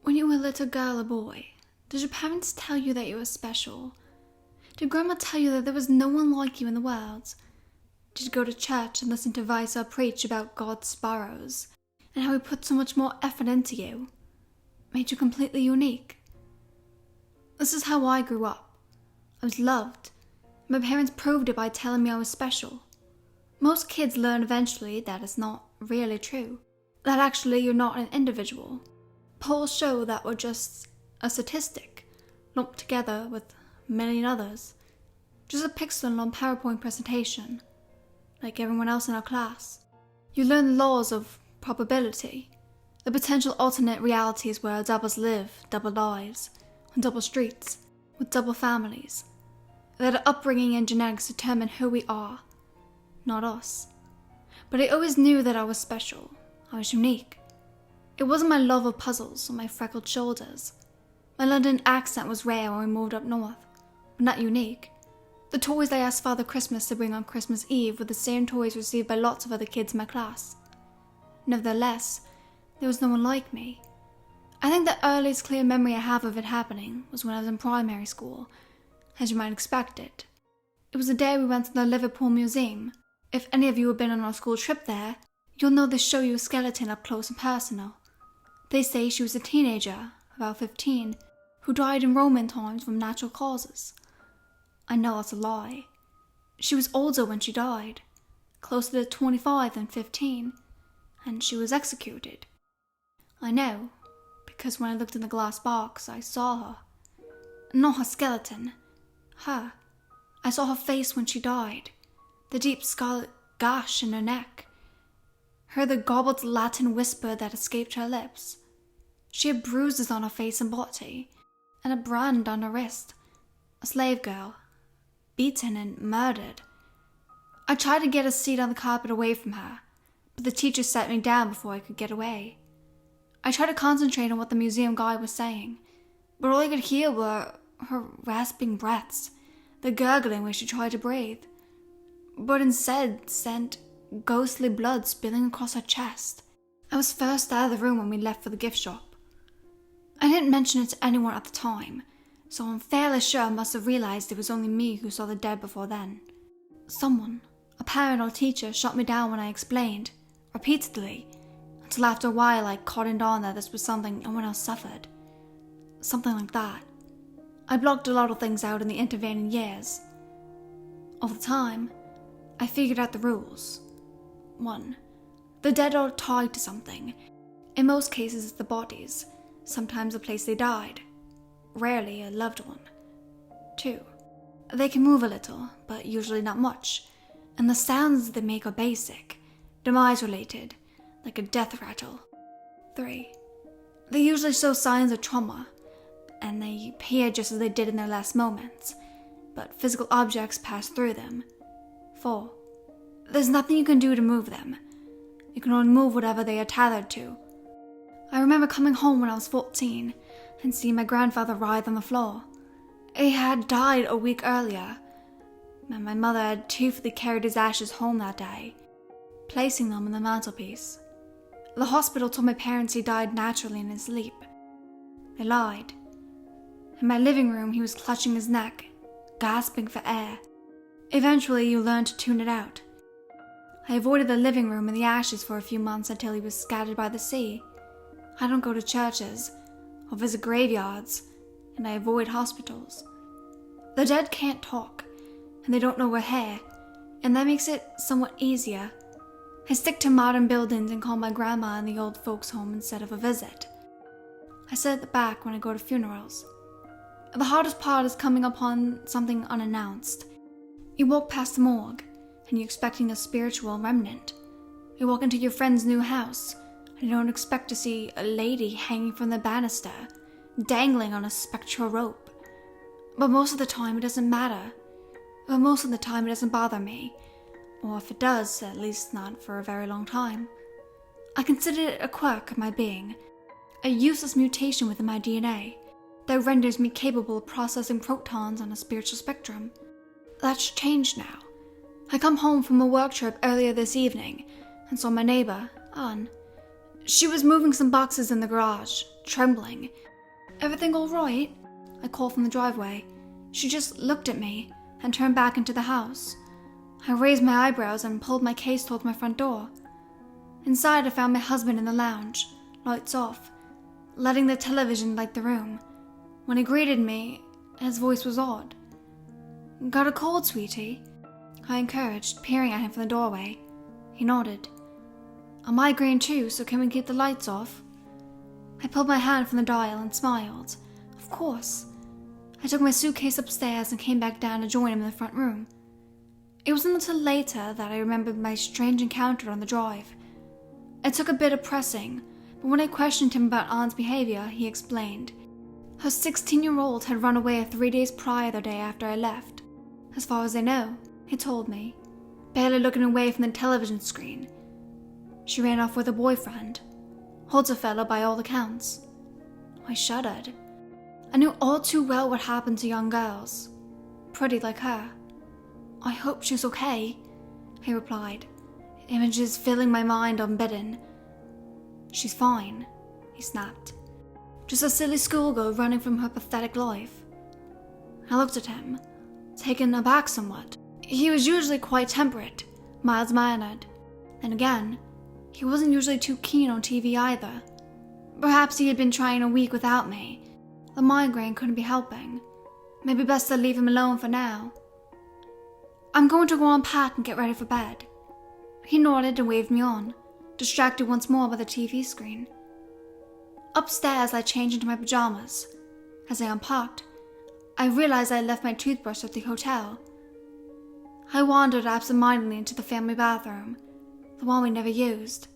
When you were a little girl or boy, did your parents tell you that you were special? Did Grandma tell you that there was no one like you in the world? Did you go to church and listen to Vicer preach about God's sparrows, and how he put so much more effort into you? Made you completely unique? This is how I grew up. I was loved. My parents proved it by telling me I was special. Most kids learn eventually that it's not really true. That actually you're not an individual. Polls show that we're just a statistic, lumped together with a million others. Just a pixel on a PowerPoint presentation, like everyone else in our class. You learn the laws of probability, the potential alternate realities where doubles live double lives, on double streets, with double families. That our upbringing and genetics determine who we are, not us. But I always knew that I was special. I was unique. It wasn't my love of puzzles or my freckled shoulders. My London accent was rare when we moved up north, but not unique. The toys I asked Father Christmas to bring on Christmas Eve were the same toys received by lots of other kids in my class. Nevertheless, there was no one like me. I think the earliest clear memory I have of it happening was when I was in primary school, as you might expect it. It was the day we went to the Liverpool Museum. If any of you have been on our school trip there, you'll know they show you a skeleton up close and personal. They say she was a teenager, about 15, who died in Roman times from natural causes. I know that's a lie. She was older when she died, closer to 25 than 15, and she was executed. I know, because when I looked in the glass box, I saw her. Not her skeleton. Her. I saw her face when she died, the deep scarlet gash in her neck. Heard the garbled Latin whisper that escaped her lips. She had bruises on her face and body, and a brand on her wrist. A slave girl, beaten and murdered. I tried to get a seat on the carpet away from her, but the teacher set me down before I could get away. I tried to concentrate on what the museum guide was saying, but all I could hear were her rasping breaths, the gurgling when she tried to breathe, but instead sent ghostly blood spilling across her chest. I was first out of the room when we left for the gift shop. I didn't mention it to anyone at the time, so I'm fairly sure I must have realized it was only me who saw the dead before then. Someone, a parent or teacher, shot me down when I explained, repeatedly, until after a while I cottoned on that this was something no one else suffered. Something like that. I blocked a lot of things out in the intervening years. Over time, I figured out the rules. 1. The dead are tied to something. In most cases it's the bodies, sometimes the place they died. Rarely a loved one. 2. They can move a little, but usually not much, and the sounds they make are basic, demise-related, like a death rattle. 3. They usually show signs of trauma, and they appear just as they did in their last moments, but physical objects pass through them. 4. There's nothing you can do to move them. You can only move whatever they are tethered to. I remember coming home when I was 14 and seeing my grandfather writhe on the floor. He had died a week earlier, and my mother had dutifully carried his ashes home that day, placing them on the mantelpiece. The hospital told my parents he died naturally in his sleep. They lied. In my living room, he was clutching his neck, gasping for air. Eventually, you learn to tune it out. I avoided the living room and the ashes for a few months until he was scattered by the sea. I don't go to churches or visit graveyards, and I avoid hospitals. The dead can't talk, and they don't know we're here, and that makes it somewhat easier. I stick to modern buildings and call my grandma in the old folks' home instead of a visit. I sit at the back when I go to funerals. The hardest part is coming upon something unannounced. You walk past the morgue, and you're expecting a spiritual remnant. You walk into your friend's new house, and you don't expect to see a lady hanging from the banister, dangling on a spectral rope. But most of the time it doesn't matter. But most of the time it doesn't bother me. Or if it does, at least not for a very long time. I consider it a quirk of my being, a useless mutation within my DNA that renders me capable of processing protons on a spiritual spectrum. That's changed now. I come home from a work trip earlier this evening and saw my neighbor, Anne. She was moving some boxes in the garage, trembling. "Everything all right?" I called from the driveway. She just looked at me and turned back into the house. I raised my eyebrows and pulled my case towards my front door. Inside, I found my husband in the lounge, lights off, letting the television light the room. When he greeted me, his voice was odd. "Got a cold, sweetie?" I encouraged, peering at him from the doorway. He nodded. "A migraine too, so can we keep the lights off?" I pulled my hand from the dial and smiled. Of course. I took my suitcase upstairs and came back down to join him in the front room. It wasn't until later that I remembered my strange encounter on the drive. It took a bit of pressing, but when I questioned him about Aunt's behavior, he explained. Her 16-year-old had run away 3 days prior the day after I left. As far as I know, he told me, barely looking away from the television screen. She ran off with a boyfriend. Holds a fellow by all accounts. I shuddered. I knew all too well what happened to young girls, pretty like her. "I hope she's okay," he replied, images filling my mind unbidden. "She's fine," he snapped. "Just a silly schoolgirl running from her pathetic life." I looked at him, taken aback somewhat. He was usually quite temperate, mild-mannered. Then again, he wasn't usually too keen on TV either. Perhaps he had been trying a week without me. The migraine couldn't be helping. Maybe best to leave him alone for now. "I'm going to go unpack and get ready for bed." He nodded and waved me on, distracted once more by the TV screen. Upstairs, I changed into my pajamas. As I unpacked, I realized I had left my toothbrush at the hotel. I wandered absent-mindedly into the family bathroom, the one we never used,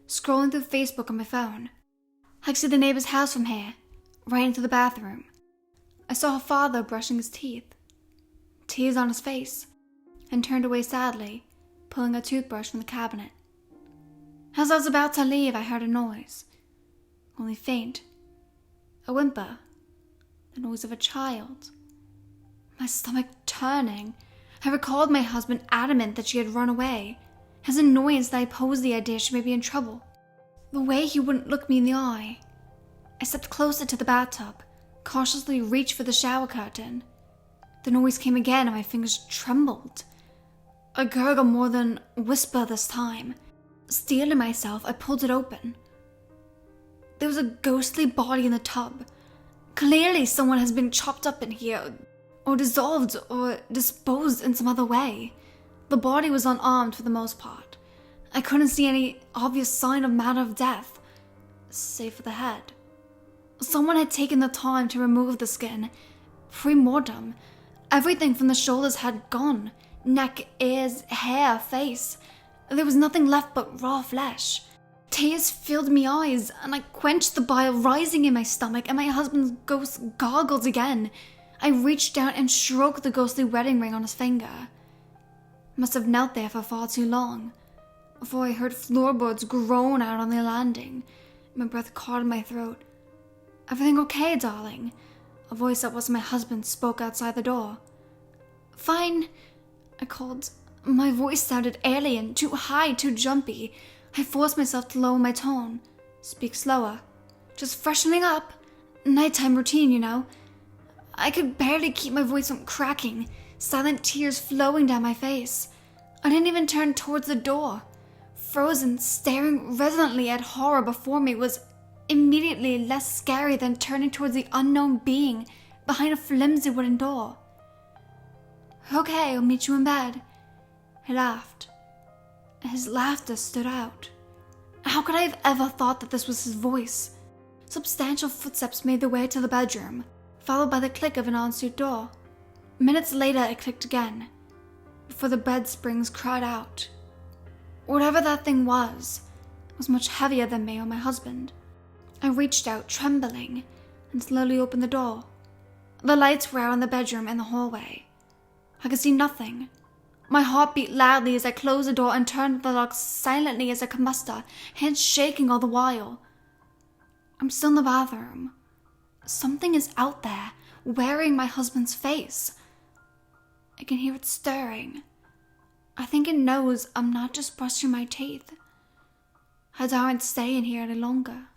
scrolling through Facebook on my phone. I could see the neighbor's house from here, right into the bathroom. I saw her father brushing his teeth, tears on his face, and turned away sadly, pulling a toothbrush from the cabinet. As I was about to leave, I heard a noise, only faint, a whimper, the noise of a child. My stomach turning, I recalled my husband adamant that she had run away, his annoyance that I posed the idea she may be in trouble, the way he wouldn't look me in the eye. I stepped closer to the bathtub, cautiously reached for the shower curtain. The noise came again and my fingers trembled. A gurgle more than a whisper this time. Steeling myself, I pulled it open. There was a ghostly body in the tub. Clearly someone has been chopped up in here, or dissolved, or disposed in some other way. The body was unarmed for the most part. I couldn't see any obvious sign of manner of death, save for the head. Someone had taken the time to remove the skin, pre-mortem. Everything from the shoulders had gone. Neck, ears, hair, face. There was nothing left but raw flesh. Tears filled my eyes, and I quenched the bile rising in my stomach, and my husband's ghost gargled again. I reached down and stroked the ghostly wedding ring on his finger. Must have knelt there for far too long, before I heard floorboards groan out on the landing. My breath caught in my throat. "Everything okay, darling?" A voice that wasn't my husband's spoke outside the door. "Fine," I called. My voice sounded alien, too high, too jumpy. I forced myself to lower my tone, speak slower. "Just freshening up. Nighttime routine, you know." I could barely keep my voice from cracking, silent tears flowing down my face. I didn't even turn towards the door. Frozen, staring resolutely at horror before me was immediately less scary than turning towards the unknown being behind a flimsy wooden door. "Okay, I'll meet you in bed." He laughed. His laughter stood out. How could I have ever thought that this was his voice? Substantial footsteps made their way to the bedroom, followed by the click of an ensuite door. Minutes later, it clicked again, before the bed springs cried out. Whatever that thing was much heavier than me or my husband. I reached out, trembling, and slowly opened the door. The lights were out in the bedroom and the hallway. I could see nothing. My heart beat loudly as I closed the door and turned the lock silently as I could muster, hands shaking all the while. I'm still in the bathroom. Something is out there, wearing my husband's face. I can hear it stirring. I think it knows I'm not just brushing my teeth. I daren't stay in here any longer.